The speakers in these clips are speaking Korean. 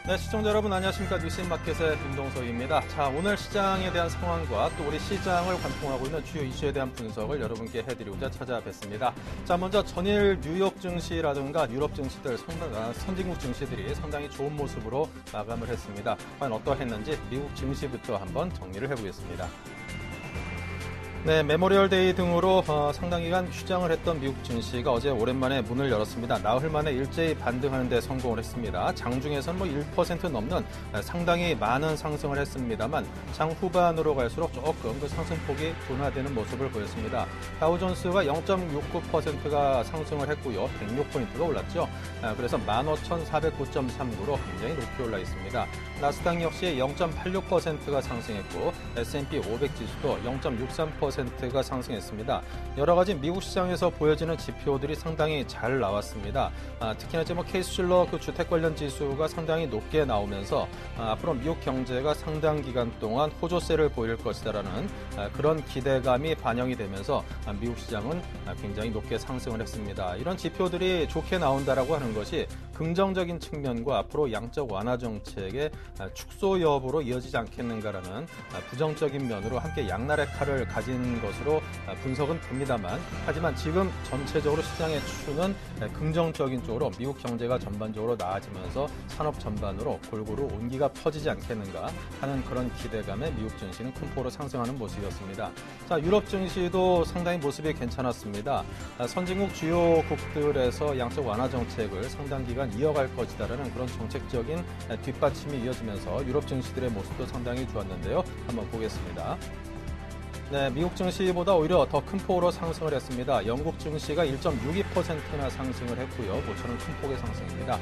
네, 시청자 여러분 안녕하십니까. 뉴스인마켓의 김동석입니다. 자, 오늘 시장에 대한 상황과 또 우리 시장을 관통하고 있는 주요 이슈에 대한 분석을 여러분께 해드리고자 찾아뵙습니다. 자, 먼저 전일 뉴욕 증시라든가 유럽 증시들, 선진국 증시들이 상당히 좋은 모습으로 마감을 했습니다. 과연 어떠했는지 미국 증시부터 한번 정리를 해보겠습니다. 네, 메모리얼 데이 등으로 상당 기간 휴장을 했던 미국 증시가 어제 오랜만에 문을 열었습니다. 나흘 만에 일제히 반등하는 데 성공을 했습니다. 장중에서는 1% 넘는 상당히 많은 상승을 했습니다만 장 후반으로 갈수록 조금 그 상승폭이 둔화되는 모습을 보였습니다. 다우존스가 0.69%가 상승을 했고요. 106포인트가 올랐죠. 그래서 15,409.39로 굉장히 높이 올라 있습니다. 나스닥 역시 0.86%가 상승했고 S&P 500 지수도 0.63%가 상승했습니다. 여러 가지 미국 시장에서 보여지는 지표들이 상당히 잘 나왔습니다. 특히나 이제 케이스실러 그 주택 관련 지수가 상당히 높게 나오면서 앞으로 미국 경제가 상당 기간 동안 호조세를 보일 것이다라는 그런 기대감이 반영이 되면서 미국 시장은 굉장히 높게 상승을 했습니다. 이런 지표들이 좋게 나온다라고 하는 것이 긍정적인 측면과 앞으로 양적 완화 정책의 축소 여부로 이어지지 않겠는가라는 부정적인 면으로 함께 양날의 칼을 가진 것으로 분석은 됩니다만, 하지만 지금 전체적으로 시장의 추세는 긍정적인 쪽으로 미국 경제가 전반적으로 나아지면서 산업 전반으로 골고루 온기가 퍼지지 않겠는가 하는 그런 기대감에 미국 증시는 큰 폭으로 상승하는 모습이었습니다. 자, 유럽 증시도 상당히 모습이 괜찮았습니다. 선진국 주요국들에서 양적 완화 정책을 상당 기간 이어갈 것이다라는 그런 정책적인 뒷받침이 이어지면서 유럽 증시들의 모습도 상당히 좋았는데요. 한번 보겠습니다. 네, 미국 증시보다 오히려 더 큰 폭으로 상승을 했습니다. 영국 증시가 1.62%나 상승을 했고요. 모처럼 큰 폭의 상승입니다.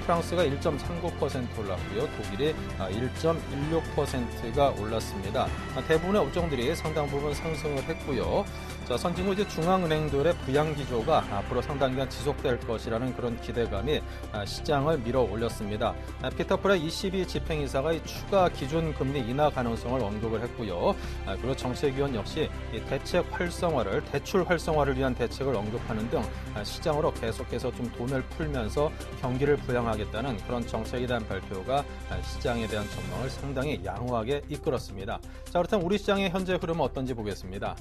프랑스가 1.39% 올랐고요. 독일이 1.16%가 올랐습니다. 대부분의 업종들이 상당 부분 상승을 했고요. 자, 선진국 이제 중앙은행들의 부양 기조가 앞으로 상당 기간 지속될 것이라는 그런 기대감이 시장을 밀어 올렸습니다. 피터 프레 ECB 집행이사가 이 추가 기준 금리 인하 가능성을 언급을 했고요. 그리고 정책위원 역시 이 대책 활성화를, 대출 활성화를 위한 대책을 언급하는 등 시장으로 계속해서 좀 돈을 풀면서 경기를 부양하겠다는 그런 정책에 대한 발표가 시장에 대한 전망을 상당히 양호하게 이끌었습니다. 자, 그렇다면 우리 시장의 현재 흐름은 어떤지 보겠습니다.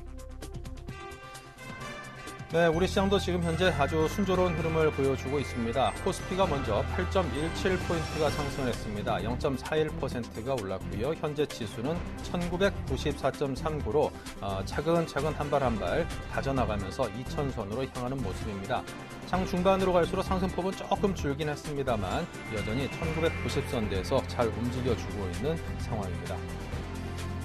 네, 우리 시장도 지금 현재 아주 순조로운 흐름을 보여주고 있습니다. 코스피가 먼저 8.17포인트가 상승했습니다. 0.41%가 올랐고요. 현재 지수는 1994.39로 차근차근 한 발 한 발 다져나가면서 2000선으로 향하는 모습입니다. 장 중반으로 갈수록 상승폭은 조금 줄긴 했습니다만 여전히 1990선대에서 잘 움직여주고 있는 상황입니다.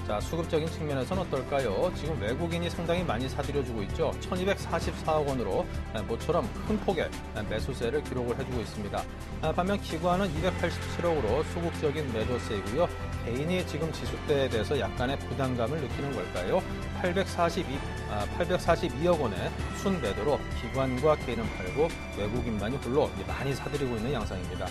자, 수급적인 측면에서는 어떨까요? 지금 외국인이 상당히 많이 사들여주고 있죠. 1244억 원으로 모처럼 큰 폭의 매수세를 기록을 해주고 있습니다. 반면 기관은 287억으로 소극적인 매도세이고요. 개인이 지금 지수대에 대해서 약간의 부담감을 느끼는 걸까요? 842억 원의 순매도로 기관과 개인은 팔고 외국인만이 홀로 많이 사들이고 있는 양상입니다.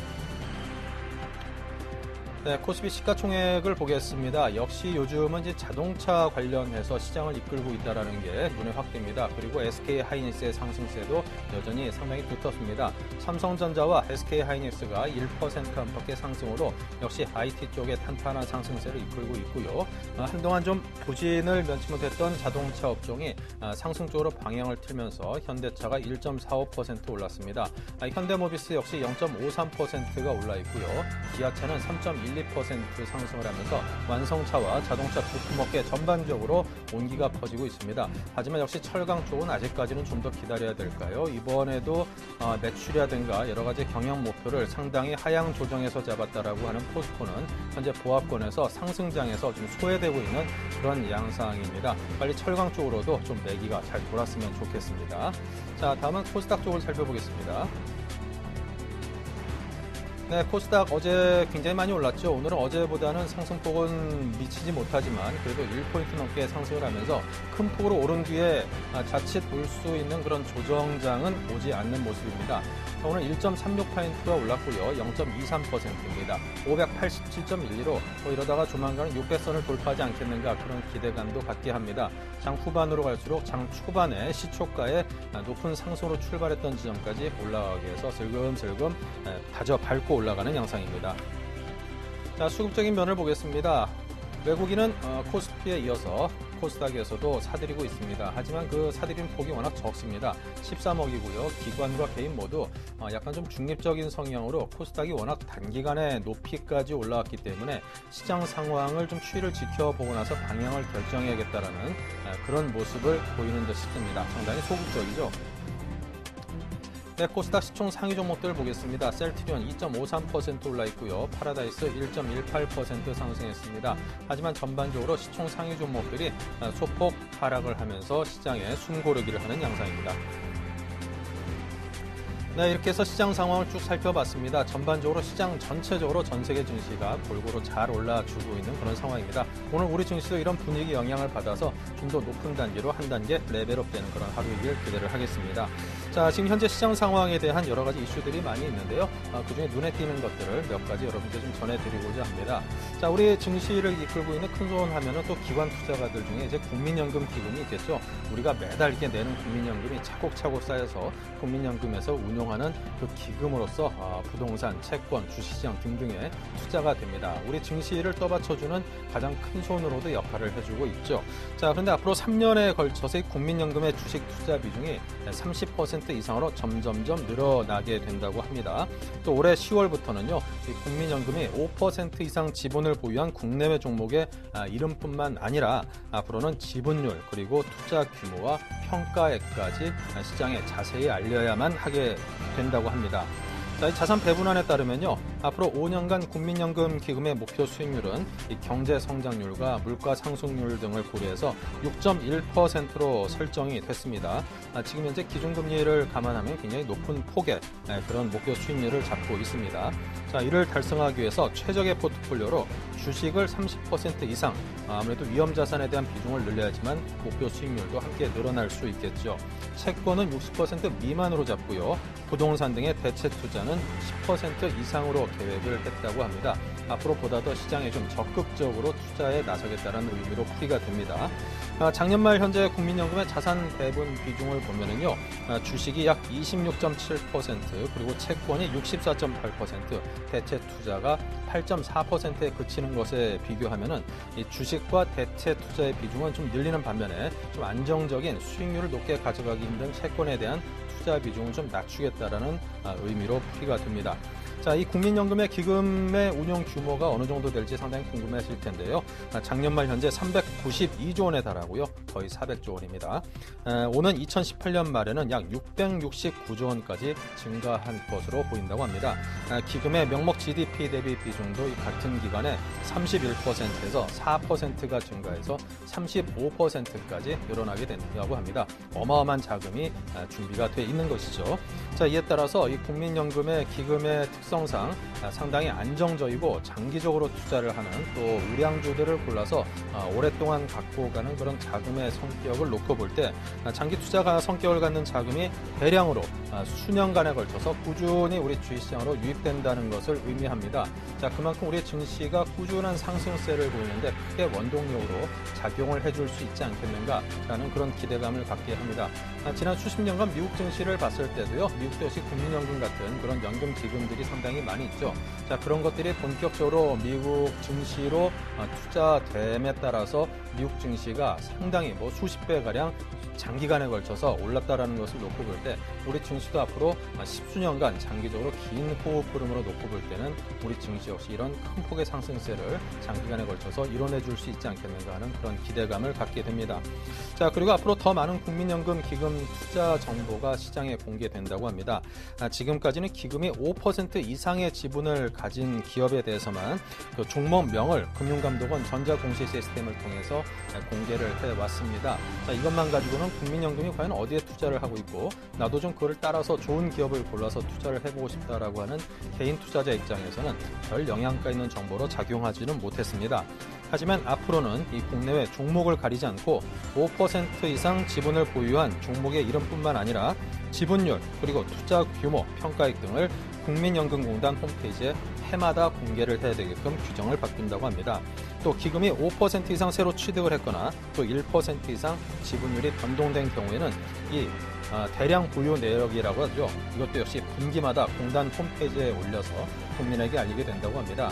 네, 코스피 시가총액을 보겠습니다. 역시 요즘은 이제 자동차 관련해서 시장을 이끌고 있다는 게 눈에 확 띕니다. 그리고 SK하이닉스의 상승세도 여전히 상당히 두텁습니다. 삼성전자와 SK하이닉스가 1% 안팎의 상승으로 역시 IT 쪽의 탄탄한 상승세를 이끌고 있고요. 한동안 좀 부진을 면치 못했던 자동차 업종이 상승 쪽으로 방향을 틀면서 현대차가 1.45% 올랐습니다. 현대모비스 역시 0.53%가 올라 있고요. 기아차는 3.12% 상승을 하면서 완성차와 자동차 부품업계 전반적으로 온기가 퍼지고 있습니다. 하지만 역시 철강 쪽은 아직까지는 좀 더 기다려야 될까요? 이번에도 매출이라든가 여러 가지 경영 목표를 상당히 하향 조정해서 잡았다라고 하는 포스코는 현재 보합권에서 상승장에서 좀 소외되고 있는 그런 양상입니다. 빨리 철강 쪽으로도 좀 매기가 잘 돌았으면 좋겠습니다. 자, 다음은 코스닥 쪽을 살펴보겠습니다. 네, 코스닥 어제 굉장히 많이 올랐죠. 오늘은 어제보다는 상승폭은 미치지 못하지만 그래도 1포인트 넘게 상승을 하면서 큰 폭으로 오른 뒤에 자칫 올 수 있는 그런 조정장은 오지 않는 모습입니다. 오늘 1.36%가 올랐고요. 0.23%입니다. 587.12로 이러다가 조만간 600선을 돌파하지 않겠는가 그런 기대감도 갖게 합니다. 장 후반으로 갈수록 장 초반에 시초가에 높은 상승으로 출발했던 지점까지 올라가기 위해서 슬금슬금 밟고 올라가는 양상입니다. 자, 수급적인 면을 보겠습니다. 외국인은 코스피에 이어서 코스닥에서도 사들이고 있습니다. 하지만 그 사들이는 폭이 워낙 적습니다. 13억이고요. 기관과 개인 모두 약간 좀 중립적인 성향으로 코스닥이 워낙 단기간에 높이까지 올라왔기 때문에 시장 상황을 좀 추이를 지켜보고 나서 방향을 결정해야겠다라는 그런 모습을 보이는 듯 싶습니다. 상당히 소극적이죠. 네, 코스닥 시총 상위 종목들 보겠습니다. 셀트리온 2.53% 올라 있고요. 파라다이스 1.18% 상승했습니다. 하지만 전반적으로 시총 상위 종목들이 소폭 하락을 하면서 시장에 숨고르기를 하는 양상입니다. 네, 이렇게 해서 시장 상황을 쭉 살펴봤습니다. 전반적으로 시장 전체적으로 전 세계 증시가 골고루 잘 올라주고 있는 그런 상황입니다. 오늘 우리 증시도 이런 분위기 영향을 받아서 좀 더 높은 단계로 한 단계 레벨업되는 그런 하루이길 기대를 하겠습니다. 자, 지금 현재 시장 상황에 대한 여러 가지 이슈들이 많이 있는데요. 그중에 눈에 띄는 것들을 몇 가지 여러분께 좀 전해드리고자 합니다. 자, 우리 증시를 이끌고 있는 큰손 하면은 또 기관 투자가들 중에 이제 국민연금 기금이 있겠죠. 우리가 매달 이렇게 내는 국민연금이 차곡차곡 쌓여서 국민연금에서 운용하는 그 기금으로서 부동산, 채권, 주식시장 등등의 투자가 됩니다. 우리 증시를 떠받쳐주는 가장 큰 손으로도 역할을 해주고 있죠. 자, 그런데 앞으로 3년에 걸쳐서 이 국민연금의 주식 투자 비중이 30% 이상으로 점점점 늘어나게 된다고 합니다. 또 올해 10월부터는요, 이 국민연금이 5% 이상 지분을 보유한 국내외 종목의 이름뿐만 아니라 앞으로는 지분율 그리고 투자 규모와 평가액까지 시장에 자세히 알려야만 하게 된다고 합니다. 자, 이 자산 배분안에 따르면요, 앞으로 5년간 국민연금 기금의 목표 수익률은 이 경제 성장률과 물가 상승률 등을 고려해서 6.1%로 설정이 됐습니다. 지금 현재 기준금리를 감안하면 굉장히 높은 폭의 그런 목표 수익률을 잡고 있습니다. 자, 이를 달성하기 위해서 최적의 포트폴리오로 주식을 30% 이상, 아무래도 위험 자산에 대한 비중을 늘려야지만 목표 수익률도 함께 늘어날 수 있겠죠. 채권은 60% 미만으로 잡고요. 부동산 등의 대체 투자는 10% 이상으로 계획을 했다고 합니다. 앞으로 보다 더 시장에 좀 적극적으로 투자에 나서겠다는 의미로 풀이가 됩니다. 작년 말 현재 국민연금의 자산 배분 비중을 보면은요, 주식이 약 26.7%, 그리고 채권이 64.8%, 대체 투자가 8.4%에 그치는 것에 비교하면은 이 주식과 대체 투자의 비중은 좀 늘리는 반면에 좀 안정적인 수익률을 높게 가져가기 힘든 채권에 대한 투자 비중을 좀 낮추겠다라는 의미로 풀이가 됩니다. 자, 이 국민연금의 기금의 운용 규모가 어느 정도 될지 상당히 궁금하실 텐데요. 작년 말 현재 392조 원에 달하고요. 거의 400조 원입니다. 오는 2018년 말에는 약 669조 원까지 증가한 것으로 보인다고 합니다. 기금의 명목 GDP 대비 비중도 같은 기간에 31%에서 4%가 증가해서 35%까지 늘어나게 된다고 합니다. 어마어마한 자금이 준비가 돼 있는 것이죠. 자, 이에 따라서 이 국민연금의 기금의 특성상 상당히 안정적이고 장기적으로 투자를 하는, 또 우량주들을 골라서 오랫동안 갖고 가는 그런 자금의 성격을 놓고 볼 때 장기 투자가 성격을 갖는 자금이 대량으로 수년간에 걸쳐서 꾸준히 우리 주식시장으로 유입된다는 것을 의미합니다. 자, 그만큼 우리 증시가 꾸준한 상승세를 보이는데 크게 원동력으로 작용을 해줄 수 있지 않겠는가라는 그런 기대감을 갖게 합니다. 지난 수십 년간 미국 증시를 봤을 때도요, 미국도 역시 국민연금 같은 그런 연금 기금들이 상당히 많이 있죠. 자, 그런 것들이 본격적으로 미국 증시로 투자됨에 따라서 미국 증시가 상당히 수십 배가량 장기간에 걸쳐서 올랐다라는 것을 놓고 볼 때 우리 증시도 앞으로 10수년간 장기적으로 긴 호흡 흐름으로 놓고 볼 때는 우리 증시 역시 이런 큰 폭의 상승세를 장기간에 걸쳐서 이뤄내 줄 수 있지 않겠는가 하는 그런 기대감을 갖게 됩니다. 자, 그리고 앞으로 더 많은 국민연금 기금 투자 정보가 시장에 공개된다고 합니다. 지금까지는 기금이 5% 이상의 지분을 가진 기업에 대해서만 그 종목명을 금융감독원 전자공시 시스템을 통해서 공개를 해왔습니다. 자, 이것만 가지고는 국민연금이 과연 어디에 투자를 하고 있고, 나도 좀 그걸 따라서 좋은 기업을 골라서 투자를 해보고 싶다라고 하는 개인 투자자 입장에서는 별 영향가 있는 정보로 작용하지는 못했습니다. 하지만 앞으로는 이 국내외 종목을 가리지 않고 5% 이상 지분을 보유한 종목의 이름뿐만 아니라 지분율, 그리고 투자 규모, 평가액 등을 국민연금공단 홈페이지에 해마다 공개를 해야 되게끔 규정을 바꾼다고 합니다. 또 기금이 5% 이상 새로 취득을 했거나 또 1% 이상 지분율이 변동된 경우에는 이 대량 보유 내역이라고 하죠. 이것도 역시 분기마다 공단 홈페이지에 올려서 국민에게 알리게 된다고 합니다.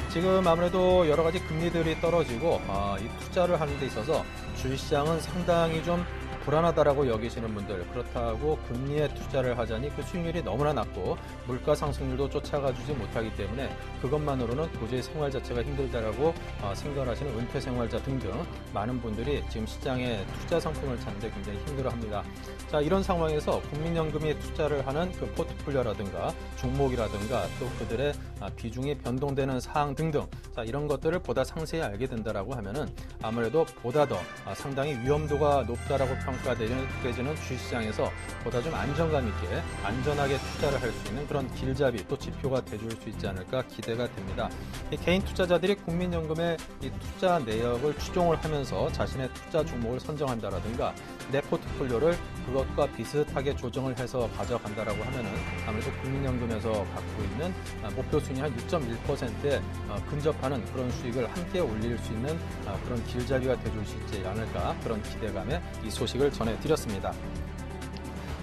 지금 아무래도 여러 가지 금리들이 떨어지고 이 투자를 하는 데 있어서 주식시장은 상당히 좀 불안하다라고 여기시는 분들, 그렇다고 금리에 투자를 하자니 그 수익률이 너무나 낮고 물가 상승률도 쫓아가주지 못하기 때문에 그것만으로는 도저히 생활 자체가 힘들다라고 생각하시는 은퇴 생활자 등등 많은 분들이 지금 시장에 투자 상품을 찾는데 굉장히 힘들어합니다. 자, 이런 상황에서 국민연금이 투자를 하는 그 포트폴리오라든가 종목이라든가 또 그들의 비중이 변동되는 사항 등등, 자, 이런 것들을 보다 상세히 알게 된다라고 하면은 아무래도 보다 더 상당히 위험도가 높다라고 평가되는 주식시장에서 보다 좀 안정감 있게 안전하게 투자를 할 수 있는 그런 길잡이 또 지표가 돼줄 수 있지 않을까 기대가 됩니다. 이 개인 투자자들이 국민연금의 이 투자 내역을 추종을 하면서 자신의 투자 종목을 선정한다라든가 내 포트폴리오를 그것과 비슷하게 조정을 해서 가져간다라고 하면은 아무래도 국민연금에서 갖고 있는 목표 순위 한 6.1%에 근접하는 그런 수익을 함께 올릴 수 있는 그런 길잡이가 돼줄 수 있지 않을까, 그런 기대감에 이 소식을 전해드렸습니다.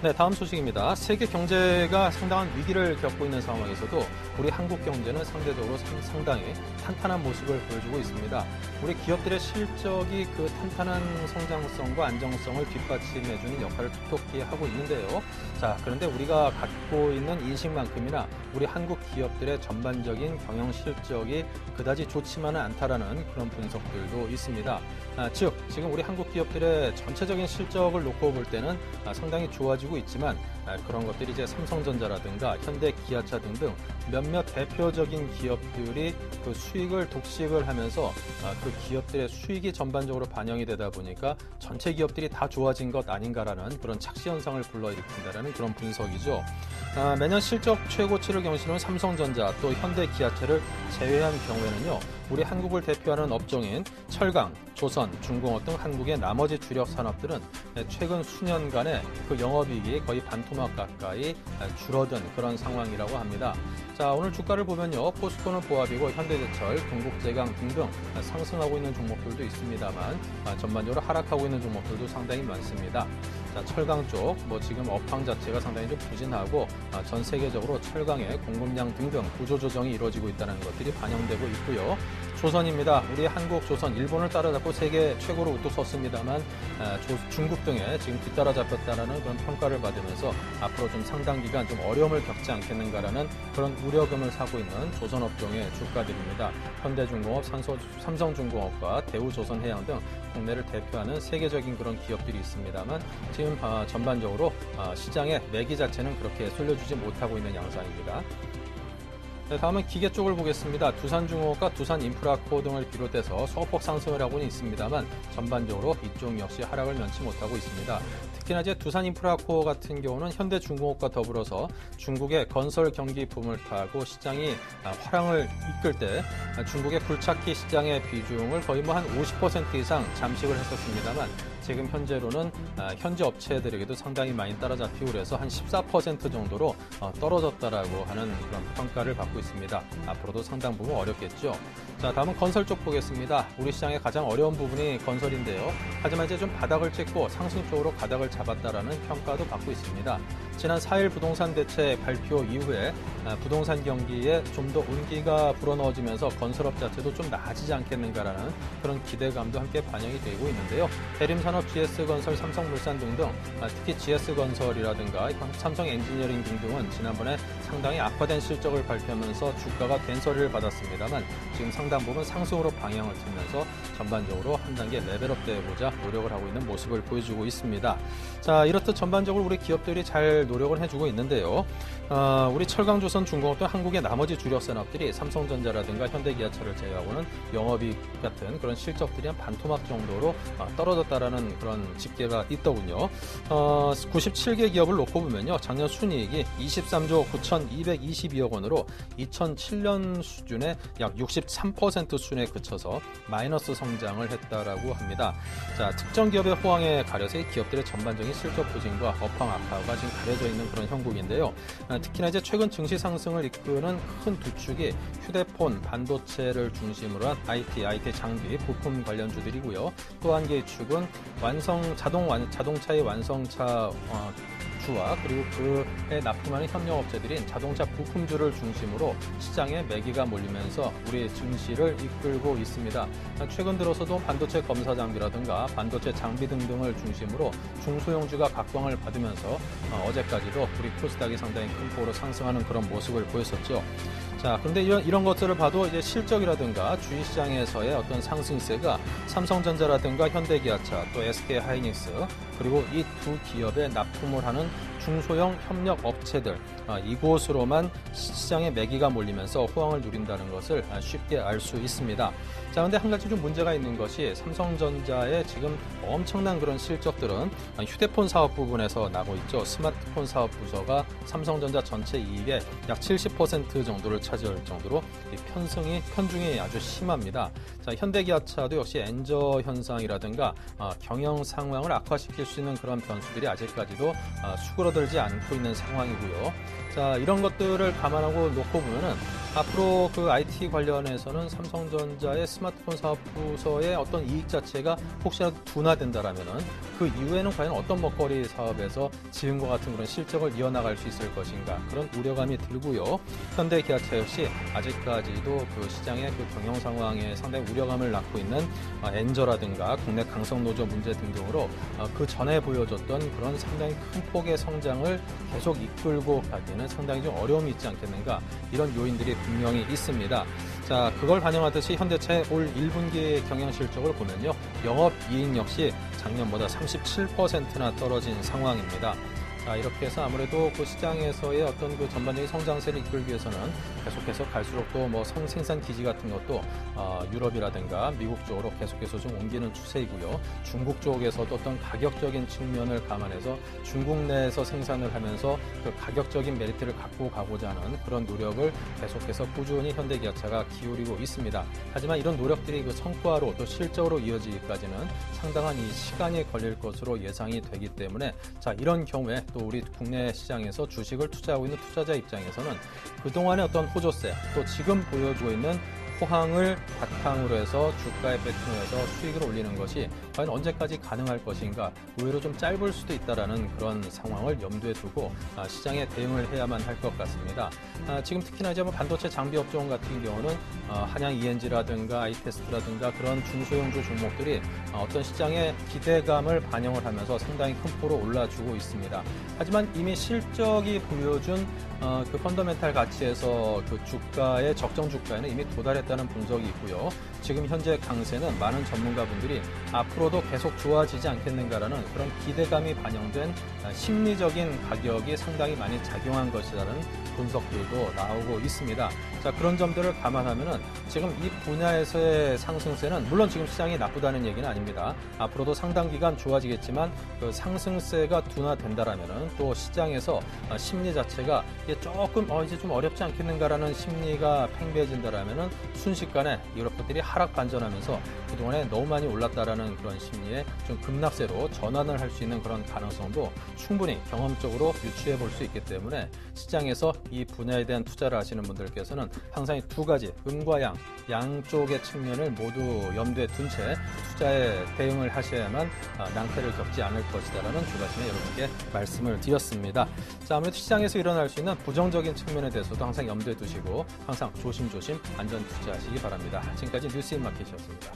네, 다음 소식입니다. 세계 경제가 상당한 위기를 겪고 있는 상황에서도 우리 한국 경제는 상대적으로 상당히 탄탄한 모습을 보여주고 있습니다. 우리 기업들의 실적이 그 탄탄한 성장성과 안정성을 뒷받침해주는 역할을 톡톡히 하고 있는데요. 자, 그런데 우리가 갖고 있는 인식만큼이나 우리 한국 기업들의 전반적인 경영 실적이 그다지 좋지만은 않다라는 그런 분석들도 있습니다. 즉, 지금 우리 한국 기업들의 전체적인 실적을 놓고 볼 때는 상당히 좋아지고 있지만 그런 것들이 이제 삼성전자라든가 현대 기아차 등등 몇몇 대표적인 기업들이 그 수익을 독식을 하면서 그 기업들의 수익이 전반적으로 반영이 되다 보니까 전체 기업들이 다 좋아진 것 아닌가라는 그런 착시 현상을 불러일으킨다라는 그런 분석이죠. 매년 실적 최고치를 경신하는 삼성전자 또 현대 기아차를 제외한 경우에는요, 우리 한국을 대표하는 업종인 철강, 조선, 중공업 등 한국의 나머지 주력 산업들은 최근 수년간의 그 영업이익이 거의 반토막 가까이 줄어든 그런 상황이라고 합니다. 자, 오늘 주가를 보면요, 포스코는 보합이고 현대제철, 동국제강 등등 상승하고 있는 종목들도 있습니다만 전반적으로 하락하고 있는 종목들도 상당히 많습니다. 자, 철강 쪽, 지금 업황 자체가 상당히 좀 부진하고 전 세계적으로 철강의 공급량 등등 구조조정이 이루어지고 있다는 것들이 반영되고 있고요. 조선입니다. 우리 한국, 조선, 일본을 따라잡고 세계 최고로 우뚝 섰습니다만 중국 등에 지금 뒤따라잡혔다는 그런 평가를 받으면서 앞으로 좀 상당 기간 좀 어려움을 겪지 않겠는가라는 그런 우려감을 사고 있는 조선업종의 주가들입니다. 현대중공업, 삼성중공업과 대우조선해양 등 국내를 대표하는 세계적인 그런 기업들이 있습니다만 지금 전반적으로 시장의 매기 자체는 그렇게 쏠려주지 못하고 있는 양상입니다. 네, 다음은 기계 쪽을 보겠습니다. 두산중공업과 두산인프라코어 등을 비롯해서 소폭 상승을 하고는 있습니다만 전반적으로 이쪽 역시 하락을 면치 못하고 있습니다. 특히나 이제 두산인프라코어 같은 경우는 현대중공업과 더불어서 중국의 건설 경기 붐을 타고 시장이 화랑을 이끌 때 중국의 굴착기 시장의 비중을 거의 한 50% 이상 잠식을 했었습니다만 지금 현재로는 현지 업체들에게도 상당히 많이 따라잡히고 그래서 한 14% 정도로 떨어졌다라고 하는 그런 평가를 받고 있습니다. 앞으로도 상당 부분 어렵겠죠. 자, 다음은 건설 쪽 보겠습니다. 우리 시장의 가장 어려운 부분이 건설인데요. 하지만 이제 좀 바닥을 찍고 상승 쪽으로 가닥을 잡았다라는 평가도 받고 있습니다. 지난 4일 부동산 대책 발표 이후에 부동산 경기에 좀 더 온기가 불어넣어지면서 건설업 자체도 좀 나아지지 않겠는가라는 그런 기대감도 함께 반영이 되고 있는데요. 대림산업, GS건설, 삼성물산 등등 특히 GS건설이라든가 삼성엔지니어링 등등은 지난번에 상당히 악화된 실적을 발표하면서 주가가 된소리를 받았습니다만 지금 상당 부분 상승으로 방향을 틀면서 전반적으로 한 단계 레벨업 되고자 노력을 하고 있는 모습을 보여주고 있습니다. 자, 이렇듯 전반적으로 우리 기업들이 잘 노력을 해주고 있는데요. 우리 철강조선, 중공업 등 한국의 나머지 주력 산업들이 삼성전자라든가 현대기아차를 제외하고는 영업이익 같은 그런 실적들이 한 반토막 정도로 떨어졌다라는 그런 집계가 있더군요. 97개 기업을 놓고 보면요, 작년 순이익이 23조 9,222억 원으로 2007년 수준의 약 63% 수준에 그쳐서 마이너스 성장을 했다라고 합니다. 자, 특정 기업의 호황에 가려서 이 기업들의 전반적인 실적 부진과 업황 악화가 지금 가려져 있는 그런 형국인데요. 특히나 이제 최근 증시 상승을 이끄는 큰 두 축이 휴대폰, 반도체를 중심으로 한 IT 장비, 부품 관련주들이고요. 또 한 개의 축은 자동차의 완성차 주와 그리고 그 납품하는 협력업체들인 자동차 부품주를 중심으로 시장에 매기가 몰리면서 우리 증시를 이끌고 있습니다. 최근 들어서도 반도체 검사 장비라든가 반도체 장비 등등을 중심으로 중소형주가 각광을 받으면서 어제까지도 우리 코스닥이 상당히 큰 폭으로 상승하는 그런 모습을 보였었죠. 자, 그런데 이런 것들을 봐도 이제 실적이라든가 주식시장에서의 어떤 상승세가 삼성전자라든가 현대기아차 또 SK하이닉스 그리고 이 두 기업에 납품을 하는 중소형 협력 업체들 이곳으로만 시장에 매기가 몰리면서 호황을 누린다는 것을 쉽게 알 수 있습니다. 자, 그런데 한 가지 좀 문제가 있는 것이 삼성전자의 지금 엄청난 그런 실적들은 휴대폰 사업 부분에서 나고 있죠. 스마트폰 사업 부서가 삼성전자 전체 이익의 약 70% 정도를 차지할 정도로 편중이 아주 심합니다. 자, 현대기아차도 역시 엔저 현상이라든가 경영 상황을 악화시킬 수 있는 그런 변수들이 아직까지도 수그러들지 않고 있는 상황이고요. 자, 이런 것들을 감안하고 놓고 보면은 앞으로 그 IT 관련해서는 삼성전자의 스마트폰 사업 부서의 어떤 이익 자체가 혹시라도 둔화된다라면은 그 이후에는 과연 어떤 먹거리 사업에서 지금과 같은 그런 실적을 이어나갈 수 있을 것인가 그런 우려감이 들고요. 현대기아차 역시 아직까지도 그 시장의 그 경영 상황에 상당히 우려감을 낳고 있는 엔저라든가 국내 강성 노조 문제 등등으로 그 전에 보여줬던 그런 상당히 큰 폭의 성장을 계속 이끌고 가기에는 상당히 좀 어려움이 있지 않겠는가 이런 요인들이 분명히 있습니다. 자, 그걸 반영하듯이 현대차의 올 1분기 경영 실적을 보면요. 영업이익 역시 작년보다 37%나 떨어진 상황입니다. 자, 이렇게 해서 아무래도 그 시장에서의 어떤 그 전반적인 성장세를 이끌기 위해서는 계속해서 갈수록 또 뭐 생산 기지 같은 것도 유럽이라든가 미국 쪽으로 계속해서 좀 옮기는 추세이고요. 중국 쪽에서도 어떤 가격적인 측면을 감안해서 중국 내에서 생산을 하면서 그 가격적인 메리트를 갖고 가고자 하는 그런 노력을 계속해서 꾸준히 현대기아차가 기울이고 있습니다. 하지만 이런 노력들이 그 성과로 또 실적으로 이어지기까지는 상당한 이 시간이 걸릴 것으로 예상이 되기 때문에 자, 이런 경우에 또 우리 국내 시장에서 주식을 투자하고 있는 투자자 입장에서는 그동안의 어떤 호조세 또 지금 보여주고 있는 호황을 바탕으로 해서 주가에 베팅해서 수익을 올리는 것이 과연 언제까지 가능할 것인가 의외로 좀 짧을 수도 있다라는 그런 상황을 염두에 두고 시장에 대응을 해야만 할 것 같습니다. 지금 특히나 이제 뭐 반도체 장비 업종 같은 경우는 한양 ENG라든가 아이테스트라든가 그런 중소형주 종목들이 어떤 시장의 기대감을 반영을 하면서 상당히 큰 폭으로 올라주고 있습니다. 하지만 이미 실적이 보여준 그 펀더멘탈 가치에서 그 주가의 적정 주가에는 이미 도달했다는 분석이 있고요. 지금 현재 강세는 많은 전문가분들이 앞으로도 계속 좋아지지 않겠는가라는 그런 기대감이 반영된 심리적인 가격이 상당히 많이 작용한 것이라는 분석들도 나오고 있습니다. 자, 그런 점들을 감안하면은 지금 이 분야에서의 상승세는 물론 지금 시장이 나쁘다는 얘기는 아닙니다. 앞으로도 상당 기간 좋아지겠지만 그 상승세가 둔화된다라면은 또 시장에서 심리 자체가 이게 조금 이제 좀 어렵지 않겠는가라는 심리가 팽배해진다라면은 순식간에 이런 것들이 하락 반전하면서 그동안에 너무 많이 올랐다라는 그런 심리에 좀 급락세로 전환을 할 수 있는 그런 가능성도 충분히 경험적으로 유추해 볼 수 있기 때문에 시장에서 이 분야에 대한 투자를 하시는 분들께서는 항상 이 두 가지 음과 양쪽의 측면을 모두 염두에 둔 채 투자에 대응을 하셔야만 낭패를 겪지 않을 것이다라는 두 가지는 여러분께 말씀을 드렸습니다. 자, 아무래도 시장에서 일어날 수 있는 부정적인 측면에 대해서도 항상 염두에 두시고 항상 조심조심 안전 투자하시기 바랍니다. 지금까지 뉴스인마켓이었습니다.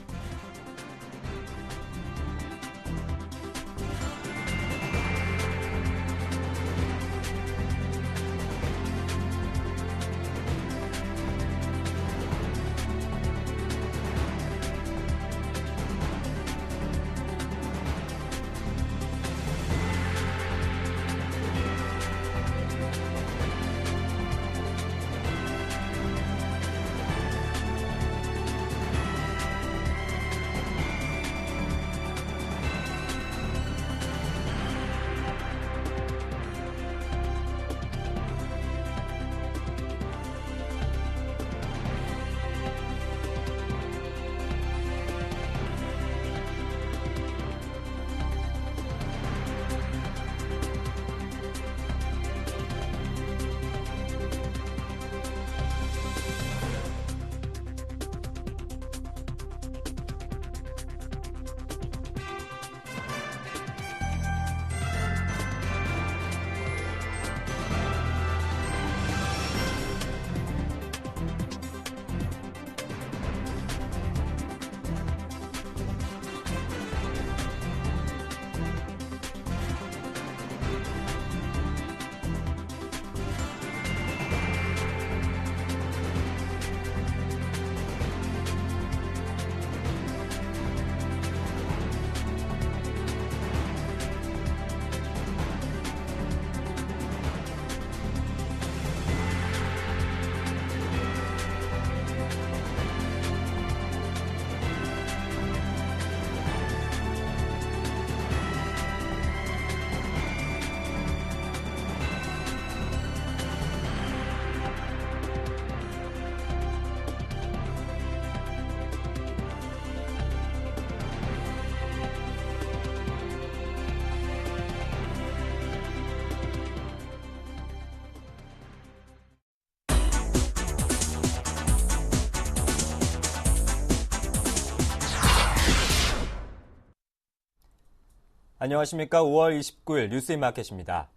안녕하십니까. 5월 29일 뉴스인마켓입니다.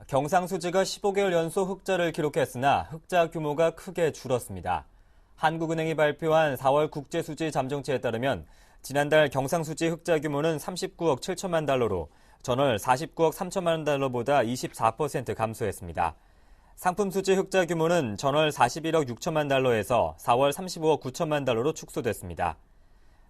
경상수지가 15개월 연속 흑자를 기록했으나 흑자 규모가 크게 줄었습니다. 한국은행이 발표한 4월 국제수지 잠정치에 따르면 지난달 경상수지 흑자 규모는 39억 7천만 달러로 전월 49억 3천만 달러보다 24% 감소했습니다. 상품수지 흑자 규모는 전월 41억 6천만 달러에서 4월 35억 9천만 달러로 축소됐습니다.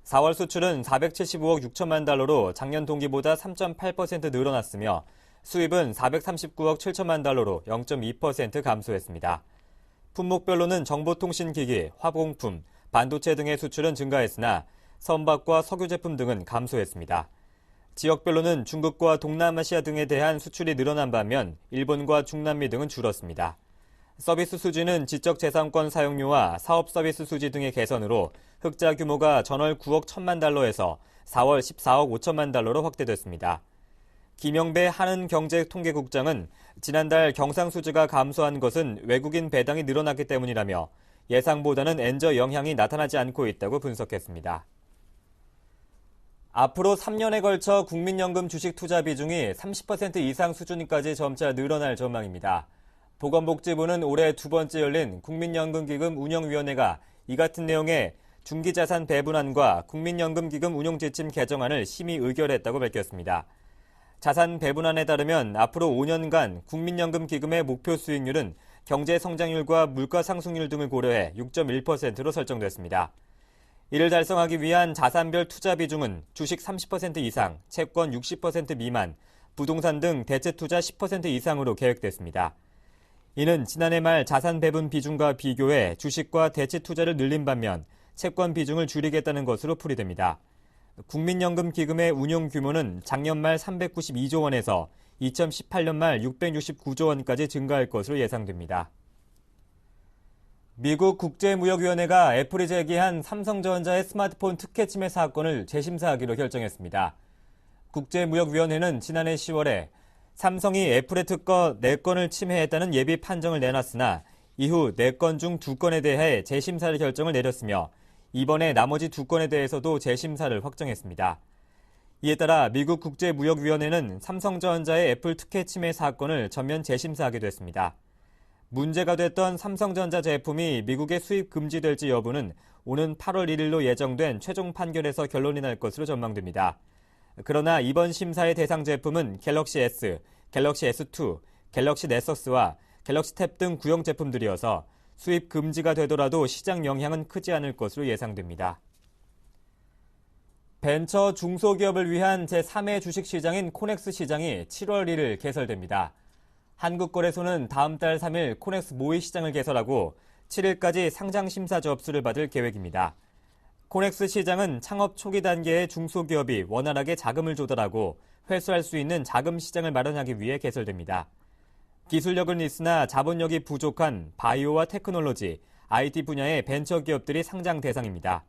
4월 수출은 475억 6천만 달러로 작년 동기보다 3.8% 늘어났으며 수입은 439억 7천만 달러로 0.2% 감소했습니다. 품목별로는 정보통신기기, 화공품, 반도체 등의 수출은 증가했으나 선박과 석유 제품 등은 감소했습니다. 지역별로는 중국과 동남아시아 등에 대한 수출이 늘어난 반면 일본과 중남미 등은 줄었습니다. 서비스 수지는 지적재산권 사용료와 사업 서비스 수지 등의 개선으로 흑자 규모가 전월 9억 1천만 달러에서 4월 14억 5천만 달러로 확대됐습니다. 김영배 한은경제통계국장은 지난달 경상수지가 감소한 것은 외국인 배당이 늘어났기 때문이라며 예상보다는 엔저 영향이 나타나지 않고 있다고 분석했습니다. 앞으로 3년에 걸쳐 국민연금 주식 투자 비중이 30% 이상 수준까지 점차 늘어날 전망입니다. 보건복지부는 올해 두 번째 열린 국민연금기금 운영위원회가 이 같은 내용의 중기자산 배분안과 국민연금기금 운용지침 개정안을 심의 의결했다고 밝혔습니다. 자산 배분안에 따르면 앞으로 5년간 국민연금기금의 목표 수익률은 경제 성장률과 물가 상승률 등을 고려해 6.1%로 설정됐습니다. 이를 달성하기 위한 자산별 투자 비중은 주식 30% 이상, 채권 60% 미만, 부동산 등 대체 투자 10% 이상으로 계획됐습니다. 이는 지난해 말 자산 배분 비중과 비교해 주식과 대체 투자를 늘린 반면 채권 비중을 줄이겠다는 것으로 풀이됩니다. 국민연금 기금의 운용 규모는 작년 말 392조 원에서 2018년 말 669조 원까지 증가할 것으로 예상됩니다. 미국 국제무역위원회가 애플이 제기한 삼성전자의 스마트폰 특혜 침해 사건을 재심사하기로 결정했습니다. 국제무역위원회는 지난해 10월에 삼성이 애플의 특허 4건을 침해했다는 예비 판정을 내놨으나 이후 4건 중 2건에 대해 재심사를 결정을 내렸으며 이번에 나머지 2건에 대해서도 재심사를 확정했습니다. 이에 따라 미국 국제무역위원회는 삼성전자의 애플 특혜 침해 사건을 전면 재심사하게 됐습니다. 문제가 됐던 삼성전자 제품이 미국에 수입 금지될지 여부는 오는 8월 1일로 예정된 최종 판결에서 결론이 날 것으로 전망됩니다. 그러나 이번 심사의 대상 제품은 갤럭시 S, 갤럭시 S2, 갤럭시 넥서스와 갤럭시 탭 등 구형 제품들이어서 수입 금지가 되더라도 시장 영향은 크지 않을 것으로 예상됩니다. 벤처 중소기업을 위한 제3회 주식시장인 코넥스 시장이 7월 1일 개설됩니다. 한국거래소는 다음 달 3일 코넥스 모의 시장을 개설하고 7일까지 상장 심사 접수를 받을 계획입니다. 코넥스 시장은 창업 초기 단계의 중소기업이 원활하게 자금을 조달하고 회수할 수 있는 자금 시장을 마련하기 위해 개설됩니다. 기술력은 있으나 자본력이 부족한 바이오와 테크놀로지, IT 분야의 벤처 기업들이 상장 대상입니다.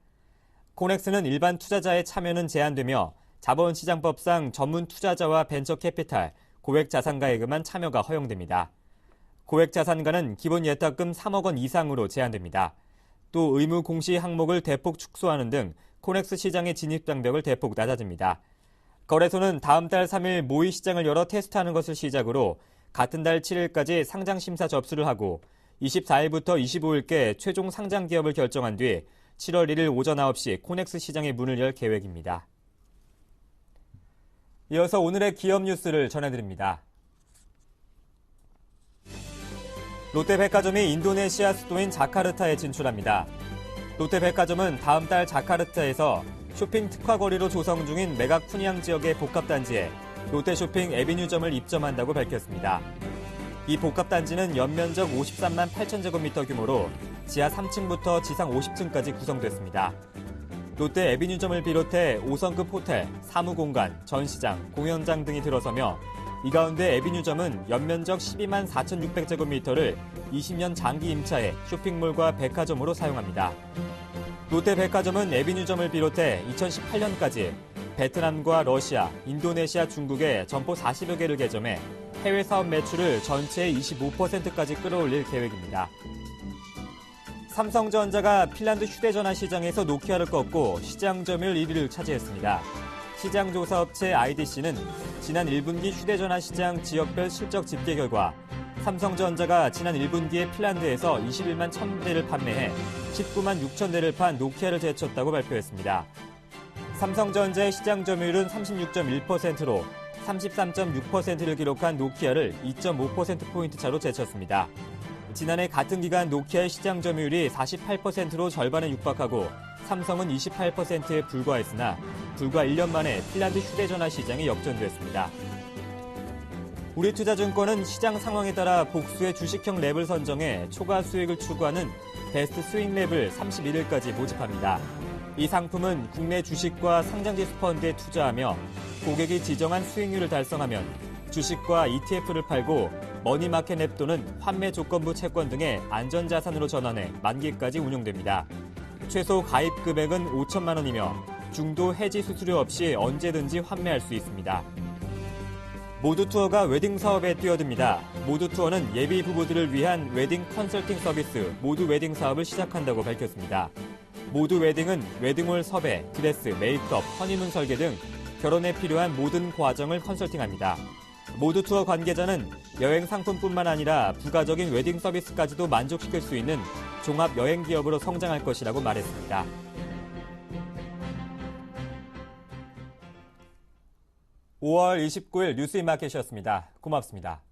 코넥스는 일반 투자자의 참여는 제한되며 자본시장법상 전문 투자자와 벤처 캐피탈, 고액 자산가에게만 참여가 허용됩니다. 고액 자산가는 기본 예탁금 3억 원 이상으로 제한됩니다. 또 의무 공시 항목을 대폭 축소하는 등 코넥스 시장의 진입 장벽을 대폭 낮아집니다. 거래소는 다음 달 3일 모의 시장을 열어 테스트하는 것을 시작으로 같은 달 7일까지 상장 심사 접수를 하고 24일부터 25일께 최종 상장 기업을 결정한 뒤 7월 1일 오전 9시 코넥스 시장의 문을 열 계획입니다. 이어서 오늘의 기업 뉴스를 전해드립니다. 롯데백화점이 인도네시아 수도인 자카르타에 진출합니다. 롯데백화점은 다음 달 자카르타에서 쇼핑 특화거리로 조성 중인 메가쿠니앙 지역의 복합단지에 롯데쇼핑 에비뉴점을 입점한다고 밝혔습니다. 이 복합단지는 연면적 53만 8천 제곱미터 규모로 지하 3층부터 지상 50층까지 구성됐습니다. 롯데 에비뉴점을 비롯해 5성급 호텔, 사무공간, 전시장, 공연장 등이 들어서며 이 가운데 에비뉴점은 연면적 12만 4,600제곱미터를 20년 장기 임차해 쇼핑몰과 백화점으로 사용합니다. 롯데백화점은 에비뉴점을 비롯해 2018년까지 베트남과 러시아, 인도네시아, 중국에 점포 40여 개를 개점해 해외 사업 매출을 전체의 25%까지 끌어올릴 계획입니다. 삼성전자가 핀란드 휴대전화 시장에서 노키아를 꺾고 시장 점유율 1위를 차지했습니다. 시장조사업체 IDC는 지난 1분기 휴대전화 시장 지역별 실적 집계 결과 삼성전자가 지난 1분기에 핀란드에서 21만 1,000대를 판매해 19만 6천 대를 판 노키아를 제쳤다고 발표했습니다. 삼성전자의 시장 점유율은 36.1%로 33.6%를 기록한 노키아를 2.5%포인트 차로 제쳤습니다. 지난해 같은 기간 노키아의 시장 점유율이 48%로 절반에 육박하고 삼성은 28%에 불과했으나 불과 1년 만에 핀란드 휴대전화 시장이 역전됐습니다. 우리투자증권은 시장 상황에 따라 복수의 주식형 랩을 선정해 초과 수익을 추구하는 베스트 스윙 랩을 31일까지 모집합니다. 이 상품은 국내 주식과 상장지수 펀드에 투자하며 고객이 지정한 수익률을 달성하면 주식과 ETF를 팔고 머니마켓 랩 또는 환매 조건부 채권 등의 안전자산으로 전환해 만기까지 운용됩니다. 최소 가입 금액은 5천만 원이며 중도 해지 수수료 없이 언제든지 환매할 수 있습니다. 모두투어가 웨딩 사업에 뛰어듭니다. 모두투어는 예비 부부들을 위한 웨딩 컨설팅 서비스 모두웨딩 사업을 시작한다고 밝혔습니다. 모두웨딩은 웨딩홀 섭외, 드레스, 메이크업, 허니문 설계 등 결혼에 필요한 모든 과정을 컨설팅합니다. 모두투어 관계자는 여행 상품뿐만 아니라 부가적인 웨딩 서비스까지도 만족시킬 수 있는 종합 여행 기업으로 성장할 것이라고 말했습니다. 5월 29일 뉴스인마켓이었습니다. 고맙습니다.